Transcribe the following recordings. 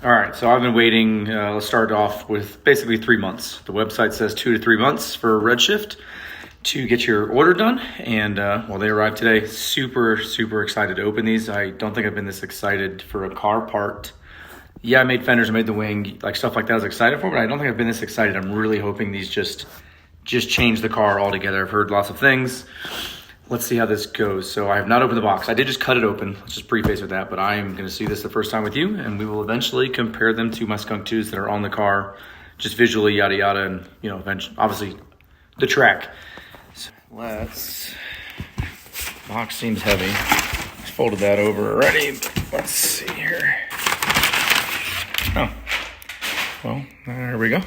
All right, so I've been waiting. Let's start off with basically 3 months. The website says 2 to 3 months for Redshift to get your order done. And well, they arrived today. Super, super excited to open these. I don't think I've been this excited for a car part. Yeah, I made fenders, I made the wing, like stuff like that I was excited for, but I don't think I've been this excited. I'm really hoping these just change the car altogether. I've heard lots of things. Let's see how this goes. So I have not opened the box. I did just cut it open. Let's just preface with that, but I am gonna see this the first time with you, and we will eventually compare them to my Skunk 2s that are on the car, just visually, yada, yada, and you know, eventually, obviously the track. So box seems heavy. I folded that over already, but let's see here. Oh, well, there we go.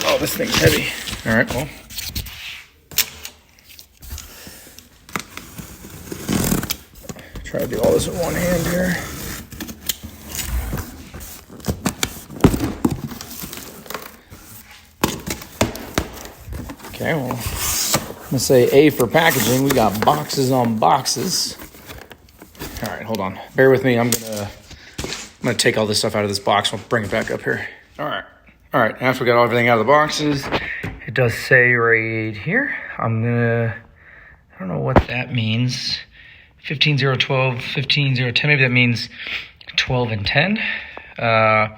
Oh, this thing's heavy. All right, well. Try to do all this with one hand here. Okay, well, I'm gonna say A for packaging. We got boxes on boxes. All right, hold on. Bear with me. I'm gonna take all this stuff out of this box. We'll bring it back up here. All right. After we got everything out of the boxes, it does say right here. I don't know what that means. 15-0-12, 15-0-10. Maybe that means 12 and 10. The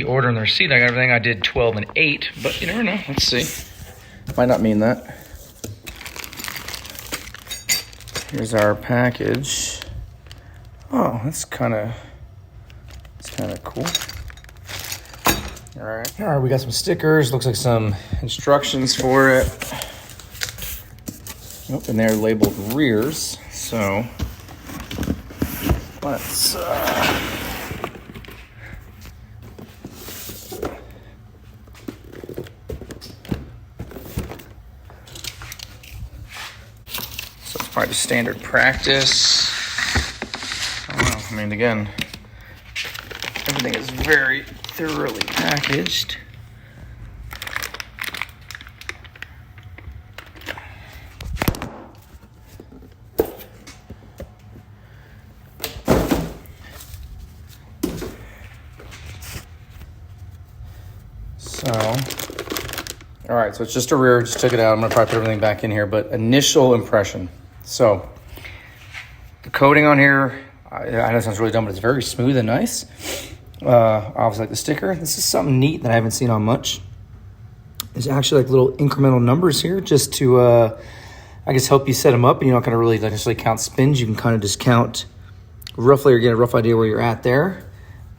order and the receipt, I got everything. I did 12 and 8, but you never know. Let's see. Might not mean that. Here's our package. Oh, that's kind of cool. All right, we got some stickers. Looks like some instructions for it. Oh, and they're labeled rears. So let's so it's probably just standard practice. I don't know. I mean, again, everything is very thoroughly packaged. All right, so it's just a rear, just took it out. I'm gonna probably put everything back in here, but initial impression. So the coating on here, I know it sounds really dumb, but it's very smooth and nice. Obviously like the sticker. This is something neat that I haven't seen on much. There's actually like little incremental numbers here just to, I guess, help you set them up. And you're not gonna really necessarily count spins. You can kind of just count roughly or get a rough idea where you're at there.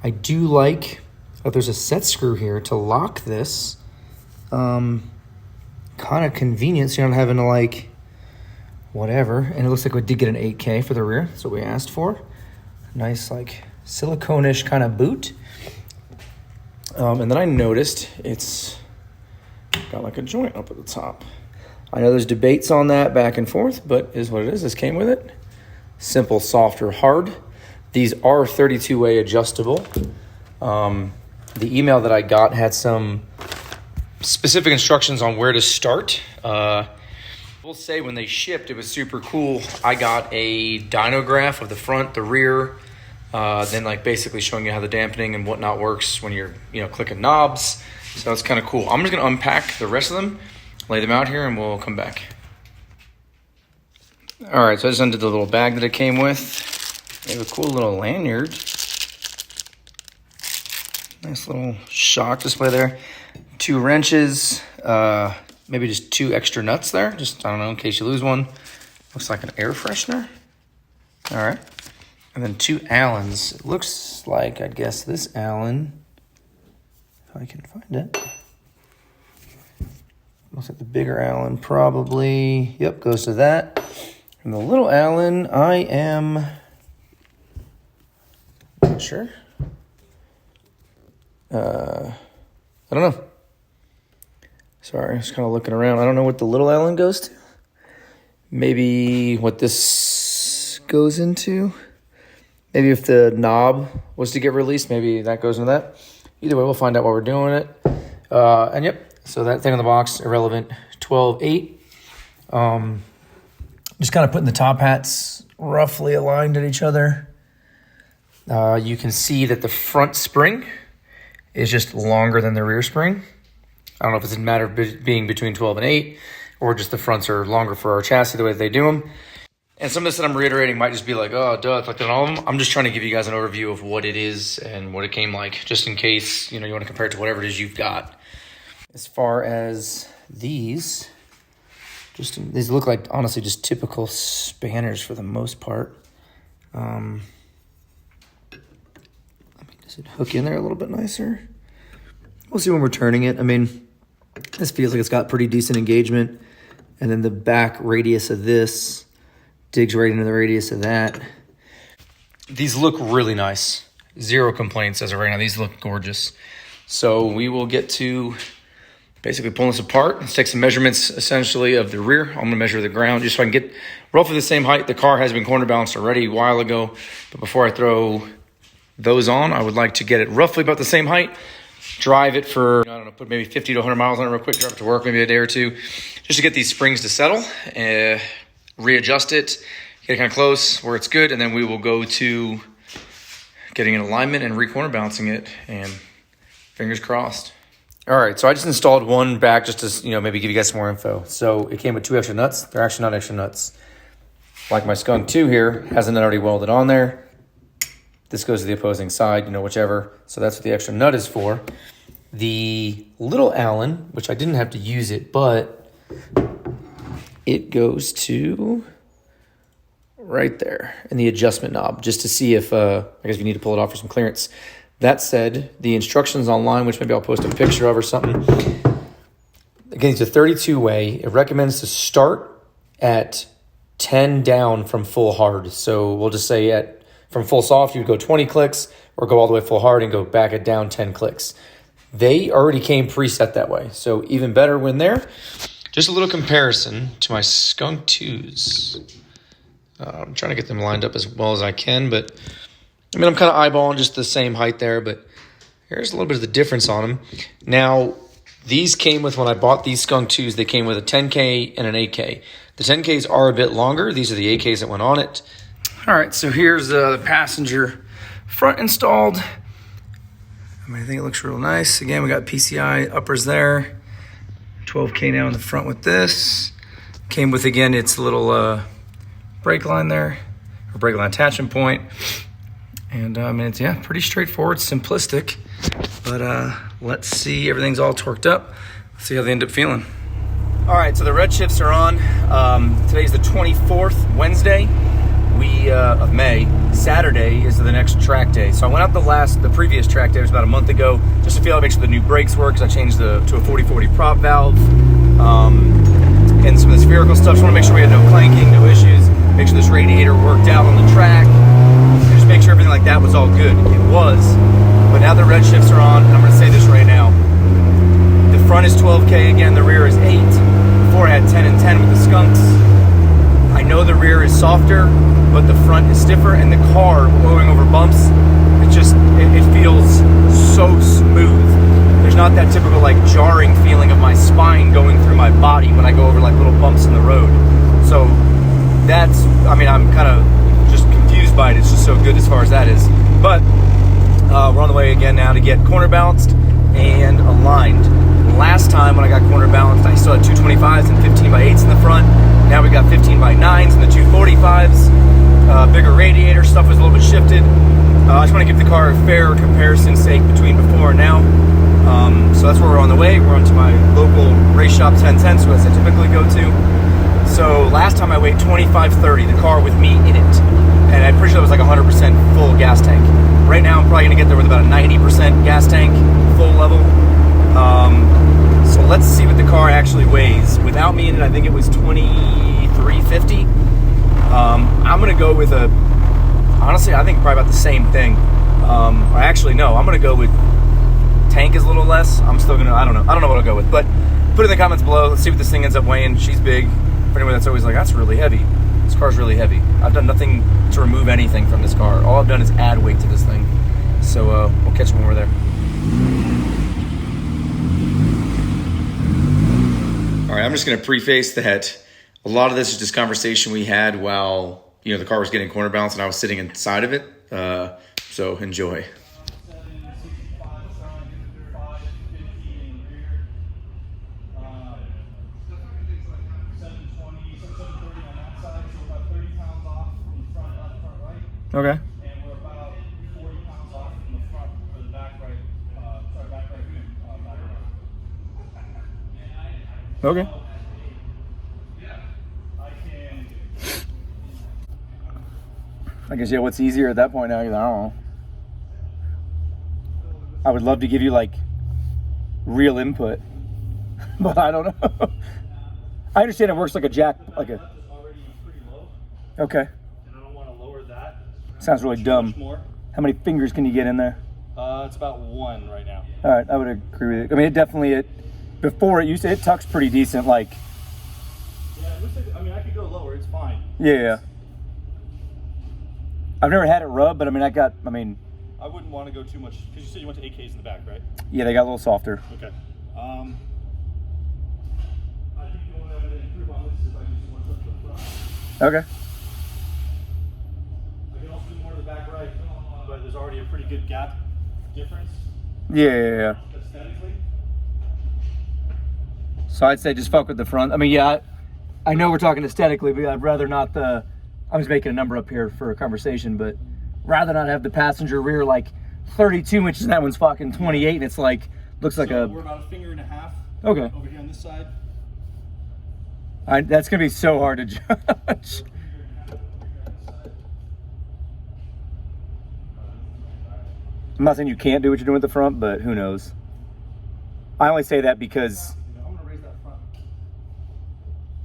I do like that there's a set screw here to lock this. Kind of convenient, so you're not having to like, whatever. And it looks like we did get an 8K for the rear. That's what we asked for. Nice like silicone-ish kind of boot. And then I noticed it's got like a joint up at the top. I know there's debates on that back and forth, but is what it is. This came with it. Simple, soft, or hard. These are 32-way adjustable. The email that I got had some specific instructions on where to start. We'll say when they shipped, it was super cool. I got a dyno graph of the front, the rear, then like basically showing you how the dampening and whatnot works when you're clicking knobs. So that's kind of cool. I'm just gonna unpack the rest of them, lay them out here, and we'll come back. All right, so I just undid the little bag that it came with. They have a cool little lanyard. Nice little shock display there. 2 wrenches, maybe just 2 extra nuts there. Just, I don't know, in case you lose one. Looks like an air freshener. All right. And then 2 Allens. It looks like, I guess, this Allen, if I can find it. Looks like the bigger Allen probably, yep, goes to that. And the little Allen, I am not sure. I don't know. Sorry, just kind of looking around. I don't know what the little Allen goes to. Maybe what this goes into. Maybe if the knob was to get released, maybe that goes into that. Either way, we'll find out while we're doing it. And yep, so that thing on the box, irrelevant, 12.8. Just kind of putting the top hats roughly aligned at each other. You can see that the front spring is just longer than the rear spring. I don't know if it's a matter of being between 12 and 8, or just the fronts are longer for our chassis the way that they do them. And some of this that I'm reiterating might just be like, oh, duh, it's like that on all of them. I'm just trying to give you guys an overview of what it is and what it came like, just in case, you know, you want to compare it to whatever it is you've got. As far as these look like, honestly, just typical spanners for the most part. Does it hook in there a little bit nicer? We'll see when we're turning it. I mean, this feels like it's got pretty decent engagement. And then the back radius of this digs right into the radius of that. These look really nice. Zero complaints as of right now. These look gorgeous. So we will get to basically pulling this apart. Let's take some measurements essentially of the rear. I'm going to measure the ground just so I can get roughly the same height. The car has been corner balanced already a while ago. But before I throw those on, I would like to get it roughly about the same height. Drive it for, I don't know, put maybe 50 to 100 miles on it real quick. Drive it to work maybe a day or two just to get these springs to settle. Readjust it, get it kind of close where it's good, and then we will go to getting in alignment and re-corner balancing it, and fingers crossed. All right, so I just installed one back just to, you know, maybe give you guys some more info. So it came with 2 extra nuts. They're actually not extra nuts. Like my Skunk 2 here, has a nut already welded on there. This goes to the opposing side, you know, whichever. So that's what the extra nut is for. The little Allen, which I didn't have to use it, but it goes to right there in the adjustment knob, just to see if, I guess you need to pull it off for some clearance. That said, the instructions online, which maybe I'll post a picture of or something. Again, it's a 32-way. It recommends to start at 10 down from full hard. So we'll just say from full soft, you would go 20 clicks, or go all the way full hard and go back at down 10 clicks. They already came preset that way. So even better when there. Just a little comparison to my Skunk 2s. I'm trying to get them lined up as well as I can, but I mean, I'm kind of eyeballing just the same height there, but here's a little bit of the difference on them. Now, these came with, when I bought these Skunk 2s, they came with a 10K and an 8K. The 10Ks are a bit longer. These are the 8Ks that went on it. All right, so here's the passenger front installed. I mean, I think it looks real nice. Again, we got PCI uppers there. 12K now in the front with this. Came with, again, its little brake line there, or brake line attachment point. And I mean, it's, yeah, pretty straightforward, simplistic. But let's see, everything's all torqued up. Let's see how they end up feeling. All right, so the redshifts are on. Today's the 24th, Wednesday of May. Saturday is the next track day. So I went out the previous track day, it was about a month ago, just to feel out, make sure the new brakes work, because I changed to a 40/40 prop valve. And some of the spherical stuff. Just want to make sure we had no clanking, no issues. Make sure this radiator worked out on the track. And just make sure everything like that was all good. It was. But now the redshifts are on, and I'm going to say this right now. The front is 12K again, the rear is 8. Before I had 10 and 10 with the Skunks. I know the rear is softer, but the front is stiffer, and the car going over bumps, it feels so smooth. There's not that typical like jarring feeling of my spine going through my body when I go over like little bumps in the road. So that's, I mean, I'm kind of just confused by it. It's just so good as far as that is. But we're on the way again now to get corner balanced and aligned. Last time when I got corner balanced, I still had 225s and 15x8s in the front. Now we got 15x9s and the 245s. Bigger radiator, stuff was a little bit shifted. I just want to give the car a fair comparison sake between before and now. So that's where we're on the way. We're on to my local race shop 1010, so as I typically go to. So last time I weighed 2530, the car with me in it. And I'm pretty sure that was like 100% full gas tank. Right now I'm probably going to get there with about a 90% gas tank, full level. So let's see what the car actually weighs. Without me in it, I think it was 2350. I'm going to go with honestly, I think probably about the same thing. Actually, no, I'm going to go with tank is a little less. I'm still going to, I don't know what I'll go with. But put it in the comments below. Let's see what this thing ends up weighing. She's big. For anyone that's always like, that's really heavy. This car's really heavy. I've done nothing to remove anything from this car. All I've done is add weight to this thing. So we'll catch you when we're there. All right, I'm just going to preface that a lot of this is just conversation we had while, you know, the car was getting corner balanced and I was sitting inside of it. So enjoy. Okay. And we're about 40 pounds off from the front or the back right, back right Okay. I guess, yeah, what's easier at that point now? I don't know. I would love to give you, like, real input, but I don't know. I understand it works like a jack, like a... Okay. And I don't want to lower that. Sounds really dumb. How many fingers can you get in there? It's about 1 right now. All right, I would agree with it. I mean, it definitely, before it used to, it tucks pretty decent, like... Yeah, it looks like, I mean, I could go lower, it's fine. Yeah. I've never had it rub, but I mean, I wouldn't want to go too much, because you said you went to 8Ks in the back, right? Yeah, they got a little softer. Okay. I think the only way I'm going to improve on this is if I do some more stuff to the front. Okay. I can also do more to the back right, but there's already a pretty good gap difference. Yeah. Aesthetically. So I'd say just fuck with the front. I mean, yeah, I know we're talking aesthetically, but I'd rather not I was making a number up here for a conversation, but rather not have the passenger rear like 32 inches and that one's fucking 28 and it's like, looks like we're about 1.5 fingers. Okay. Over here on this side. That's going to be so hard to judge. I'm not saying you can't do what you're doing with the front, but who knows? I only say that because... I'm going to raise that front.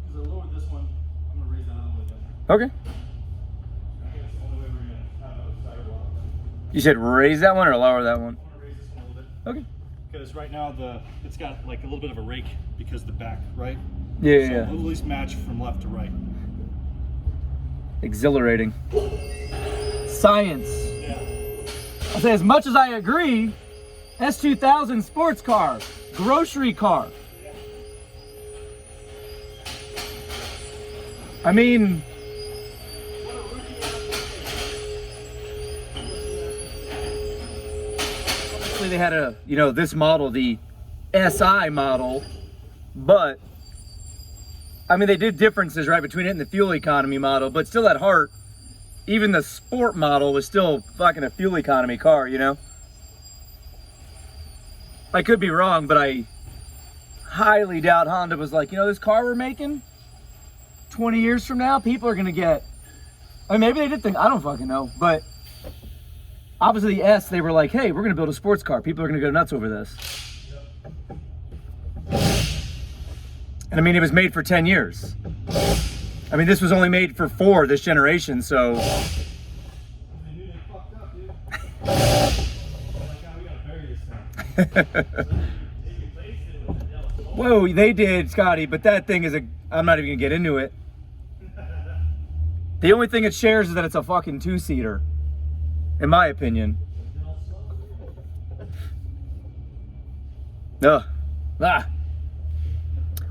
Because I lowered this one, I'm going to raise that other one again. Okay. I think that's the only way we're going to have a sidewalk. You said raise that one or lower that one? I want to raise this one a little bit. Okay. Because right now it's got like a little bit of a rake because of the back, right? Yeah, so yeah. It'll at least match from left to right. Exhilarating. Science. Yeah. I'll say as much as I agree, S2000 sports car, grocery car. I mean, obviously they had this model, the SI model, but I mean, they did differences, right, between it and the fuel economy model, but still at heart, even the sport model was still fucking a fuel economy car, you know? I could be wrong, but I highly doubt Honda was like, this car we're making, 20 years from now, people are gonna get, I mean, maybe they did think, I don't fucking know, but obviously the S, they were like, hey, we're gonna build a sports car. People are gonna go nuts over this. And I mean, it was made for 10 years. I mean, this was only made for 4 this generation, so. They knew they fucked up, dude. Like, we gotta bury this thing. Whoa, they did, Scotty, but that thing is I'm not even gonna get into it. The only thing it shares is that it's a fucking 2-seater, in my opinion. Ugh. Ah.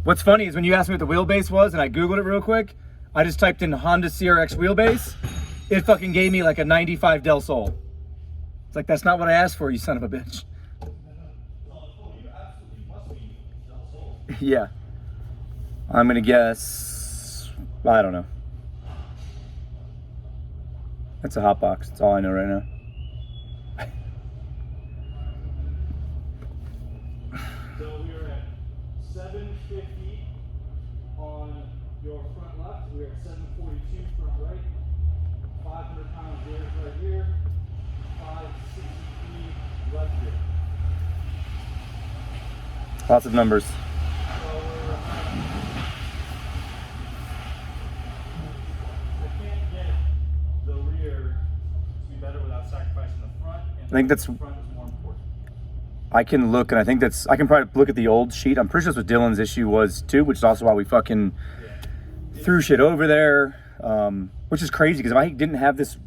What's funny is when you asked me what the wheelbase was and I Googled it real quick, I just typed in Honda CRX wheelbase. It fucking gave me like a 95 Del Sol. It's like, that's not what I asked for, you son of a bitch. Yeah. I'm gonna guess, I don't know. That's a hot box, that's all I know right now. So we are at 750 on your front left. We're at 742 front right. 500 pounds rear right here. 563 left here. Lots of numbers. So I can't get the rear to be better without sacrificing the front. And I think that's. the front is more important. I can look, and I think I can probably look at the old sheet. I'm pretty sure that's what Dylan's issue was too, which is also why we fucking threw shit over there, which is crazy because if I didn't have this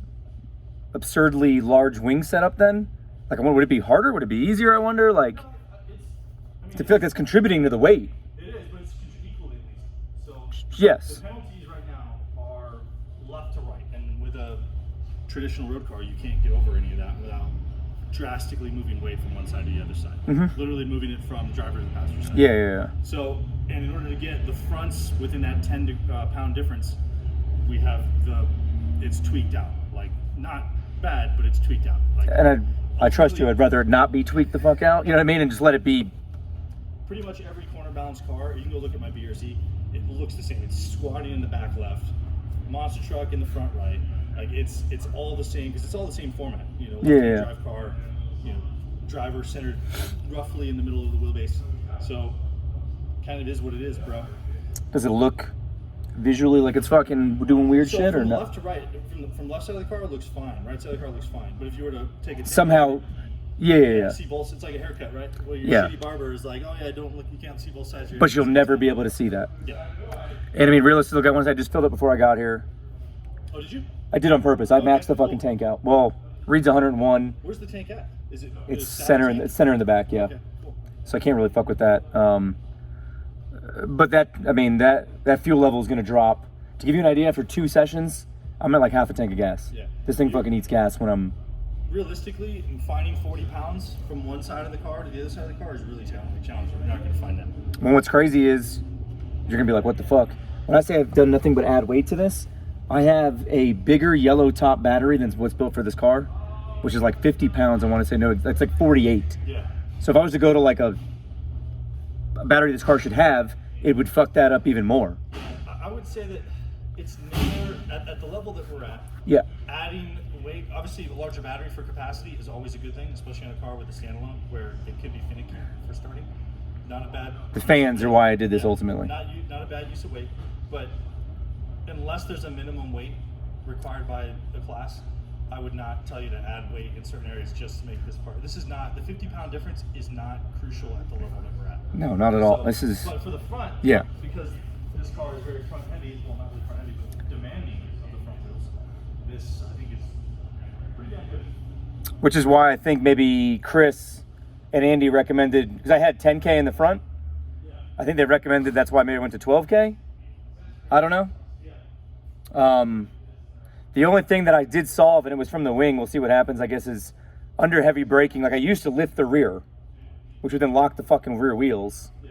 absurdly large wing setup then, like, would it be harder? Would it be easier? I wonder, like, to feel like it's contributing to the weight. It is, but it's equally at least. So yes. the penalties right now are left to right, and with a traditional road car, you can't get over any of that without drastically moving weight from one side to the other side. Literally moving it from the driver to the passenger side. Yeah. So, and in order to get the fronts within that 10 pound difference, we have it's tweaked out. Like, not bad, but it's tweaked out. Like, and I trust you. I'd rather it not be tweaked the fuck out. You know what I mean? And just let it be. Pretty much every corner balance car, you can go look at my BRC, it looks the same. It's squatting in the back left, monster truck in the front right. Like, it's all the same, because it's all the same format. You know, drive car, you know, driver centered roughly in the middle of the wheelbase. So, kind of is what it is, bro. Does it look visually like it's fucking doing weird shit or no? Left to right, from left side of the car, it looks fine. Right side of the car looks fine. But if you were to take it somehow, see both. It's like a haircut, right? Well, your shitty barber is like, oh yeah, you can't see both sides. But you'll never be able to see that. Yeah. And I mean, realistically, look, once I just filled it before I got here. Oh, did you? I did on purpose. I maxed the fucking tank out. Well, reads 101. Where's the tank at? Is it? It's center in the back, yeah. Okay, cool. So I can't really fuck with that. But that fuel level is gonna drop. To give you an idea, after 2 sessions, I'm at like half a tank of gas. Yeah. This thing fucking eats gas when I'm. Realistically, finding 40 pounds from one side of the car to the other side of the car is really challenging. You're not gonna find that. Well, what's crazy is you're gonna be like, what the fuck? When I say I've done nothing but add weight to this, I have a bigger yellow top battery than what's built for this car, which is like 50 pounds. I want to say no, it's like 48. Yeah. So if I was to go to like a battery this car should have, it would fuck that up even more. I would say that it's near at the level that we're at. Yeah. Adding weight, obviously, a larger battery for capacity is always a good thing, especially on a car with a standalone where it could be finicky for starting. Not a bad. The fans are why I did this ultimately. Not a bad use of weight, but unless there's a minimum weight required by the class, I would not tell you to add weight in certain areas just to make this part. This is not, the 50-pound difference is not crucial at the level that we're at. No, not at all. This is. But for the front, yeah. Because this car is very front heavy, well, not really front heavy, but demanding of the front wheels. This, I think, is pretty damn good. Which is why I think maybe Chris and Andy recommended, because I had 10K in the front. Yeah. I think they recommended that's why maybe I went to 12K. I don't know. The only thing that I did solve, and it was from the wing, we'll see what happens, I guess, is under heavy braking. Like, I used to lift the rear, which would then lock the fucking rear wheels. Yeah.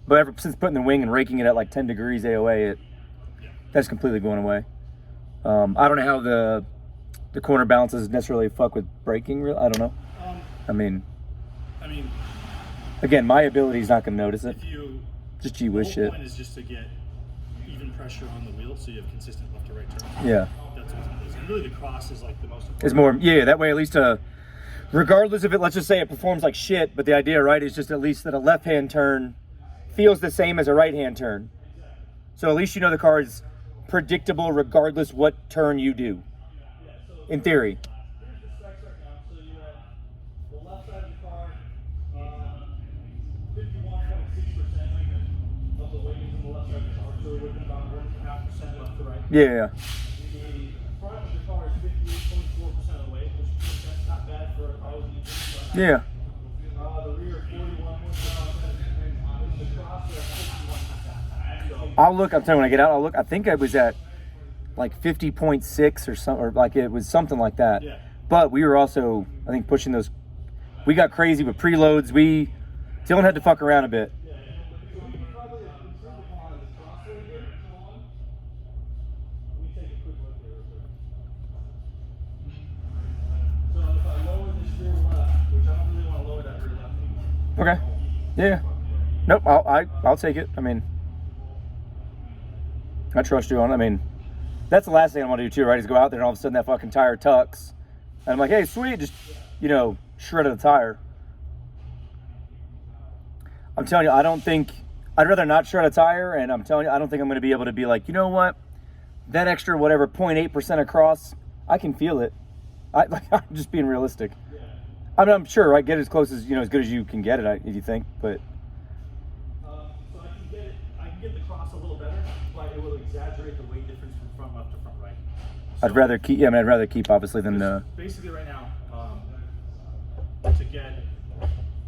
But ever since putting the wing and raking it at like 10 degrees AOA, that's completely going away. I don't know how the corner balances necessarily fuck with braking. I don't know. I mean, again, my ability is not going to notice it. Just gee whiz shit. The point is just to get even pressure on the wheel so you have consistent left to right turn. Yeah. That's what it is. And really the cross is like the most important. It's more, yeah, that way at least regardless of it, let's just say it performs like shit, but the idea, right, is just at least that a left-hand turn feels the same as a right-hand turn. So at least you know the car is predictable regardless what turn you do, in theory. Here's the specs right now. So you have the left side of the car, 51.6% of the weight is on the left side of the car. So we're looking about 1.5% left to right. Yeah. The front of the car is 58.4% of the weight, which that's not bad for a car with an engine. Yeah. The rear 41.5%, and the cross are 51%. So, I'll look, I'm telling you, when I get out, I'll look. I think I was at like 50.6 or something, or like it was something like that. Yeah. But we were also, I think, pushing those. We got crazy with preloads. Dylan had to fuck around a bit. yeah, so we can probably improve upon the cross right here. Let me take a quick look here real quick. So if I lower this rear left, which I don't really want to lower that rear left anymore. Okay. Yeah. Nope. I'll take it. I mean, I trust you on it. I mean, that's the last thing I want to do too, right? Is go out there and all of a sudden that fucking tire tucks, and I'm like, hey, sweet, just shredded the tire. I'm telling you, I'd rather not shred a tire, and I'm telling you, I don't think I'm going to be able to be like, you know what, that extra whatever 0.8% across, I can feel it. I'm just being realistic. Yeah. I mean, I'm sure I get as close as as good as you can get it, if you think, but. So I can get the cross a little better, but it will exaggerate the weight difference from front left to front right. So I'd rather keep obviously than basically right now, to get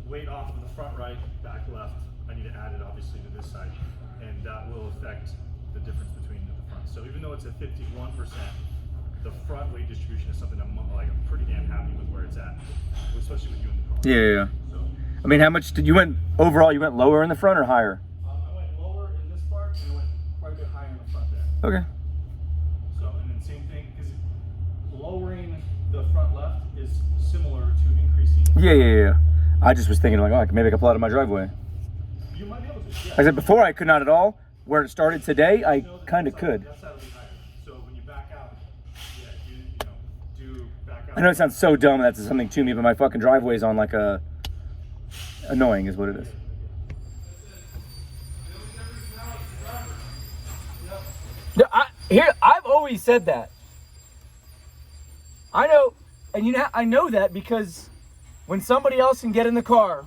weight off of the front right, back left, I need to add it obviously to this side, and that will affect the difference between the front. So even though it's a 51% the front weight distribution is something I'm pretty damn happy with where it's at, especially with you in the car. Yeah. So, I mean, how much did you went overall? You went lower in the front or higher? I went lower in this part and I went quite a bit higher in the front there. Okay. So, and then same thing, because lowering the front left is similar to increasing. Yeah. I just was thinking like, oh, maybe I could pull out of my driveway. You might be able to. Yeah. Like I said before, I could not at all. Where it started today, I kind of could. That side will be higher. So when you back out, do back out. I know it sounds so dumb that's something to me, but my fucking driveway's on like a annoying is what it is. I've always said that. I know, and I know that because when somebody else can get in the car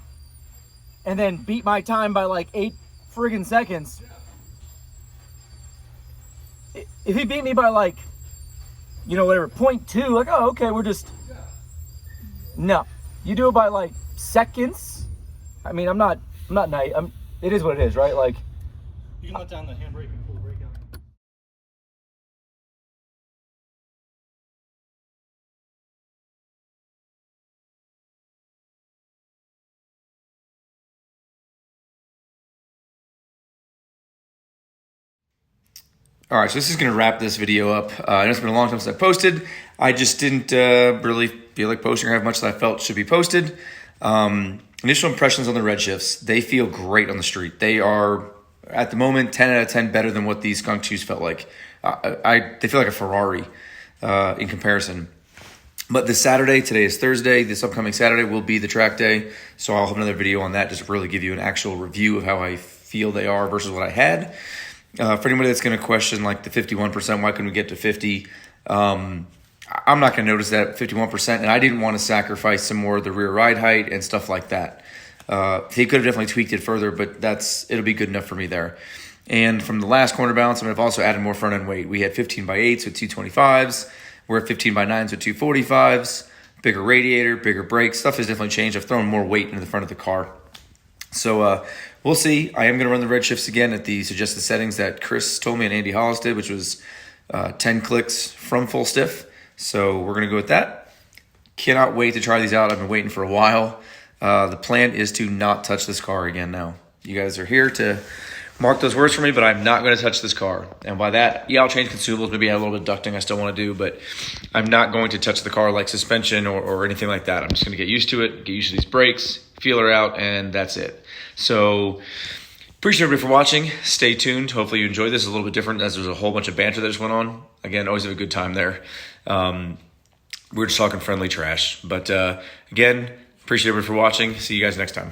and then beat my time by like 8 friggin' seconds, if he beat me by like, whatever, 0.2, like, oh, okay, we're just, no. You do it by like seconds. I mean, I'm not nice. It is what it is, right? Like, You can let down the handbrake and pull the brake out. All right, so this is going to wrap this video up. I know it's been a long time since I posted. I just didn't really feel like posting or have much that I felt should be posted. Initial impressions on the Redshifts, they feel great on the street. They are, at the moment, 10 out of 10 better than what these Skunk 2s felt like. They feel like a Ferrari in comparison. But this Saturday, today is Thursday, this upcoming Saturday will be the track day. So I'll have another video on that, just really give you an actual review of how I feel they are versus what I had. For anybody that's going to question like the 51%, why couldn't we get to 50? I'm not going to notice that 51%, and I didn't want to sacrifice some more of the rear ride height and stuff like that. He could have definitely tweaked it further, but it'll be good enough for me there. And from the last corner balance, I've also added more front end weight. We had 15 by 8s with 225s. We're at 15 by 9s with 245s. Bigger radiator, bigger brakes. Stuff has definitely changed. I've thrown more weight into the front of the car. So we'll see. I am going to run the Redshifts again at the suggested settings that Chris told me and Andy Hollis did, which was 10 clicks from full stiff. So we're going to go with that. Cannot wait to try these out. I've been waiting for a while. The plan is to not touch this car again now. You guys are here to mark those words for me, but I'm not going to touch this car. And by that, yeah, I'll change consumables. Maybe add a little bit of ducting I still want to do, but I'm not going to touch the car like suspension or anything like that. I'm just going to get used to it, get used to these brakes, feel her out, and that's it. So appreciate everybody for watching. Stay tuned. Hopefully you enjoyed this. It's a little bit different as there's a whole bunch of banter that just went on. Again, always have a good time there. We're just talking friendly trash. But again, appreciate everybody for watching. See you guys next time.